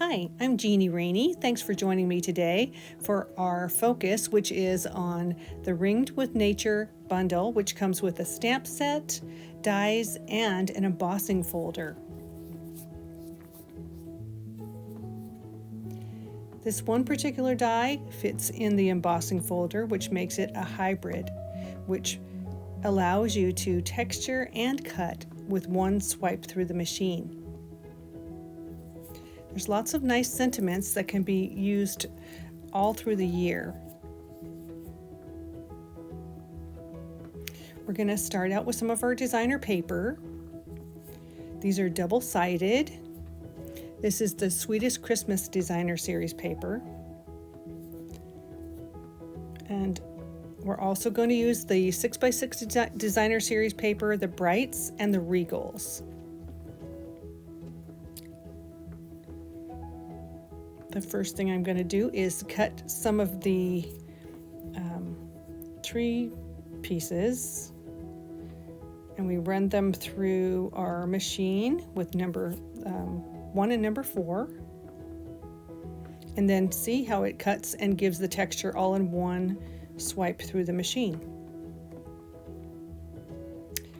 Hi, I'm Jeannie Rainey. Thanks for joining me today for our focus, which is on the Ringed with Nature bundle, which comes with a stamp set, dies, and an embossing folder. This one particular die fits in the embossing folder, which makes it a hybrid, which allows you to texture and cut with one swipe through the machine. There's lots of nice sentiments that can be used all through the year. We're going to start out with some of our designer paper. These are double-sided. This is the Sweetest Christmas Designer Series paper. And we're also going to use the 6x6 Designer Series paper, the Brights and the Regals. The first thing I'm going to do is cut some of the tree pieces, and we run them through our machine with number 1 and number 4, and then see how it cuts and gives the texture all in one swipe through the machine.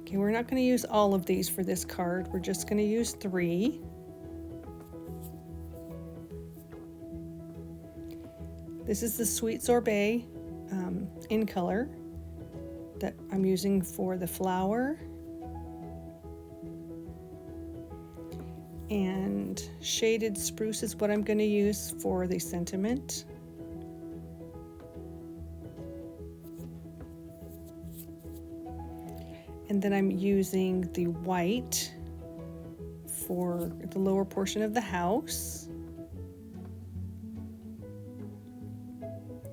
Okay, we're not going to use all of these for this card. We're just going to use 3. This is the Sweet Sorbet in color that I'm using for the flower. And Shaded Spruce is what I'm going to use for the sentiment. And then I'm using the white for the lower portion of the house.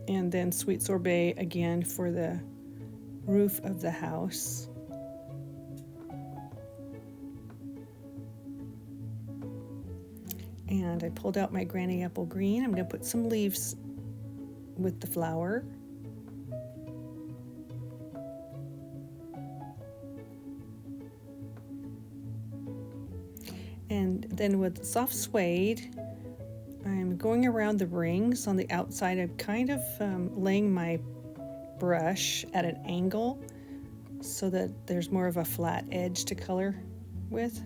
And then Sweet Sorbet again for the roof of the house. And I pulled out my Granny Apple Green. I'm going to put some leaves with the flower. And then with Soft Suede, I'm going around the rings on the outside. I'm kind of laying my brush at an angle so that there's more of a flat edge to color with.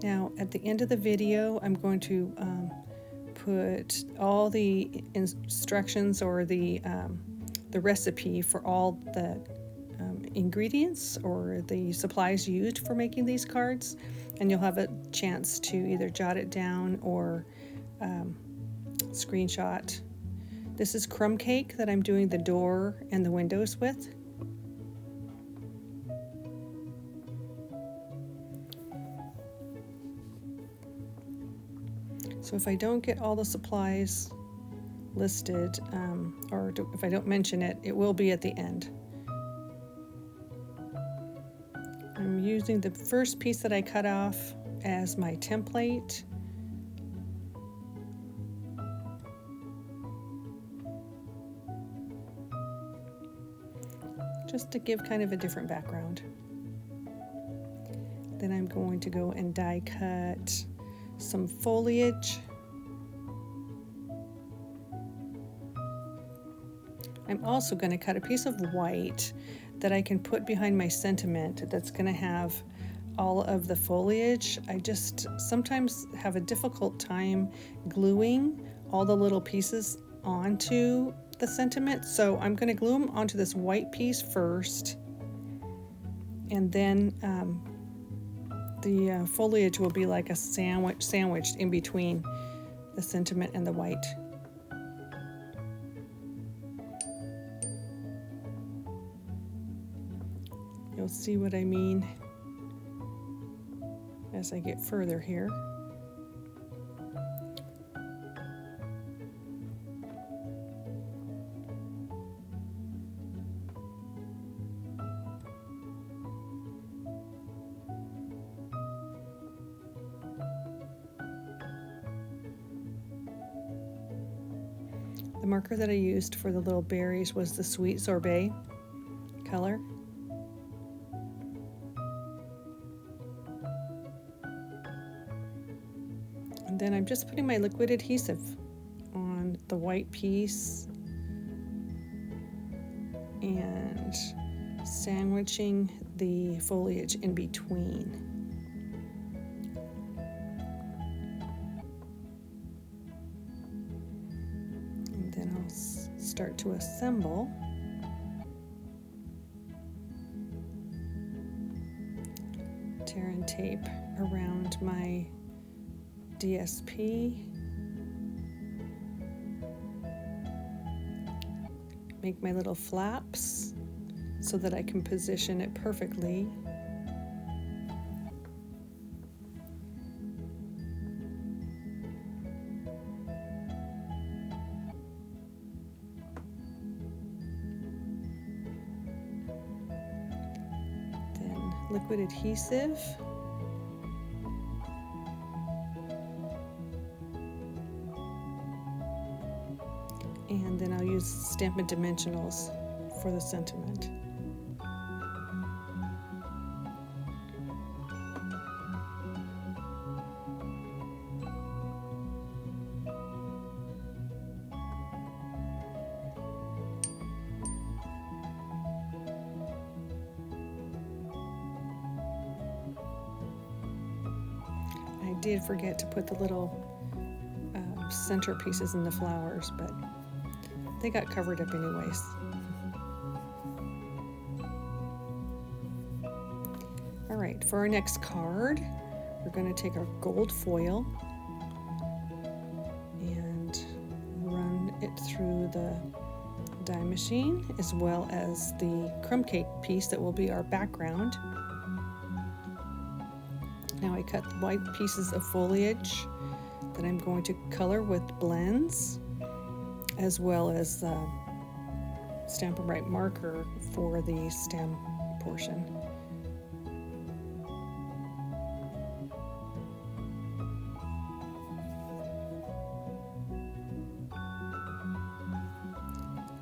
Now, at the end of the video, I'm going to put all the instructions or the recipe for all the ingredients or the supplies used for making these cards, and you'll have a chance to either jot it down or screenshot. This is crumb cake that I'm doing the door and the windows with. So if I don't get all the supplies listed, or if I don't mention it, it will be at the end. I'm using the first piece that I cut off as my template. Just to give kind of a different background. Then I'm going to go and die cut some foliage. I'm also going to cut a piece of white that I can put behind my sentiment that's going to have all of the foliage. I just sometimes have a difficult time gluing all the little pieces onto the sentiment, so I'm going to glue them onto this white piece first, and then the foliage will be like a sandwiched in between the sentiment and the white. You'll see what I mean as I get further here. The marker that I used for the little berries was the Sweet Sorbet color. And then I'm just putting my liquid adhesive on the white piece and sandwiching the foliage in between. And then I'll start to assemble. Tear and tape around my DSP. Make my little flaps so that I can position it perfectly. Then liquid adhesive. And then I'll use Stampin' Dimensionals for the sentiment. I did forget to put the little center pieces in the flowers, but they got covered up anyways. All right, for our next card, we're going to take our gold foil and run it through the die machine, as well as the crumb cake piece that will be our background. Now I cut white pieces of foliage that I'm going to color with blends, as well as the Stampin' Right marker for the stem portion.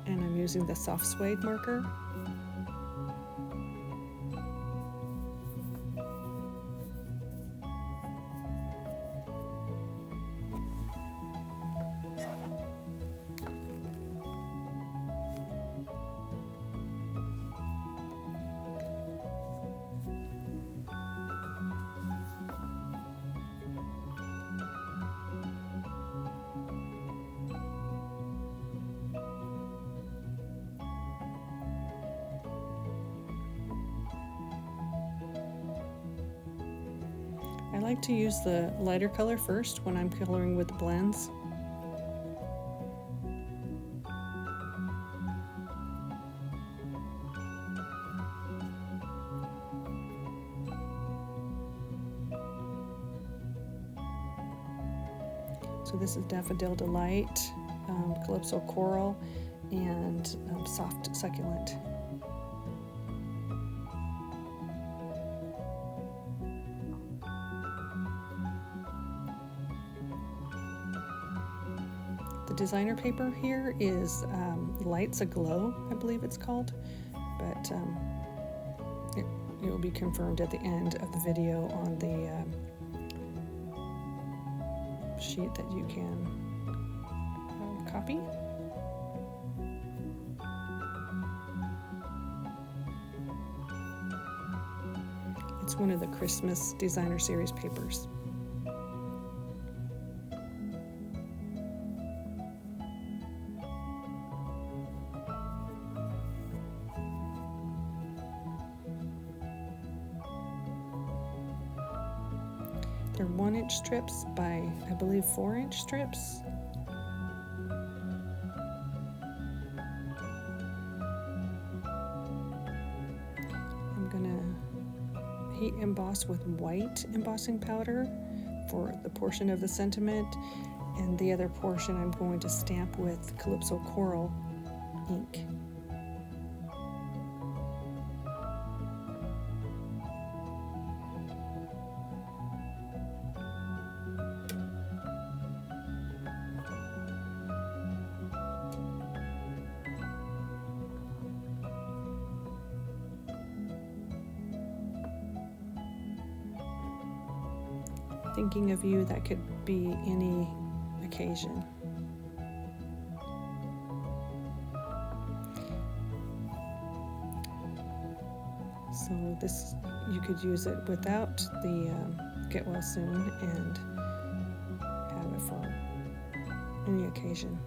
And I'm using the soft suede marker. I like to use the lighter color first when I'm coloring with the blends. So this is Daffodil Delight, Calypso Coral, and Soft Succulent. The designer paper here is Lights Aglow, I believe it's called, but it will be confirmed at the end of the video on the sheet that you can copy. It's one of the Christmas Designer Series papers. They're 1-inch strips by, I believe, 4-inch strips. I'm gonna heat emboss with white embossing powder for the portion of the sentiment, and the other portion I'm going to stamp with Calypso Coral ink. thinking of you. That could be any occasion. So this, you could use it without the Get Well Soon and have it for any occasion.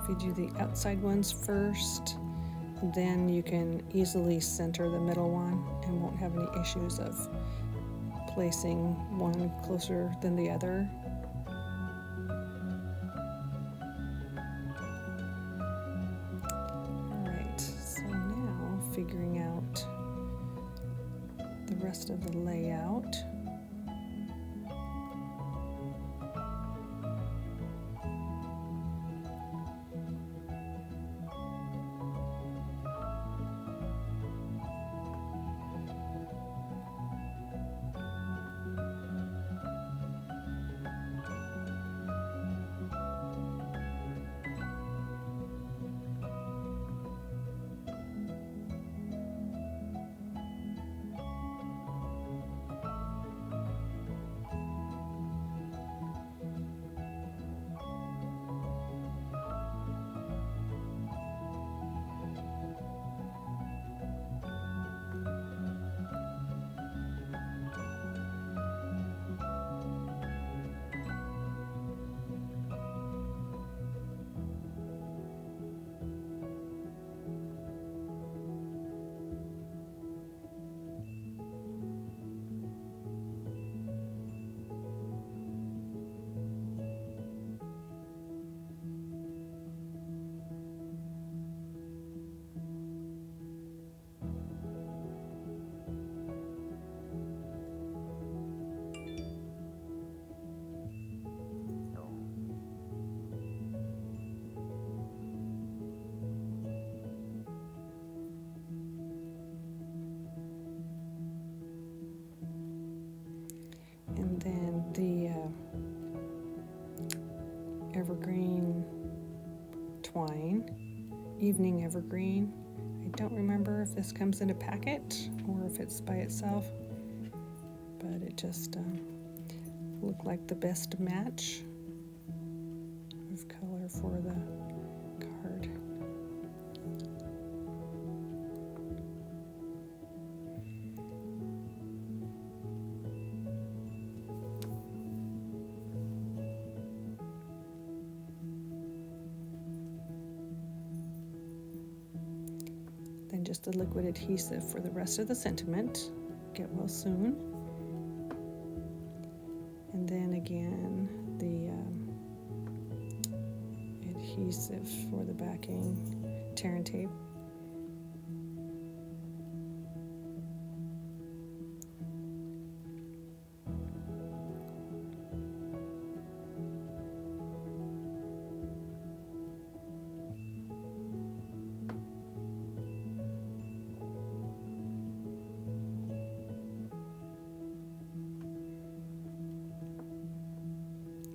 If you do the outside ones first, then you can easily center the middle one and won't have any issues of placing one closer than the other. Alright, so now figuring out the rest of the layout. And then the evergreen twine, evening evergreen. I don't remember if this comes in a packet or if it's by itself, but it just looked like the best match of color for the card. Then just a liquid adhesive for the rest of the sentiment. Get Well Soon. And then again, the adhesive for the backing, tear and tape.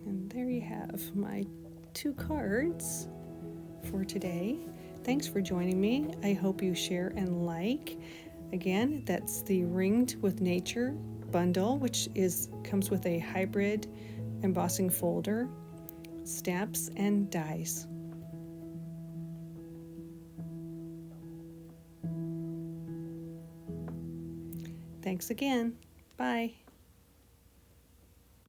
And there you have my 2 cards for today. Thanks for joining me. I hope you share and like. Again, that's the Ringed with Nature bundle, which comes with a hybrid embossing folder, stamps, and dies. Thanks again. Bye.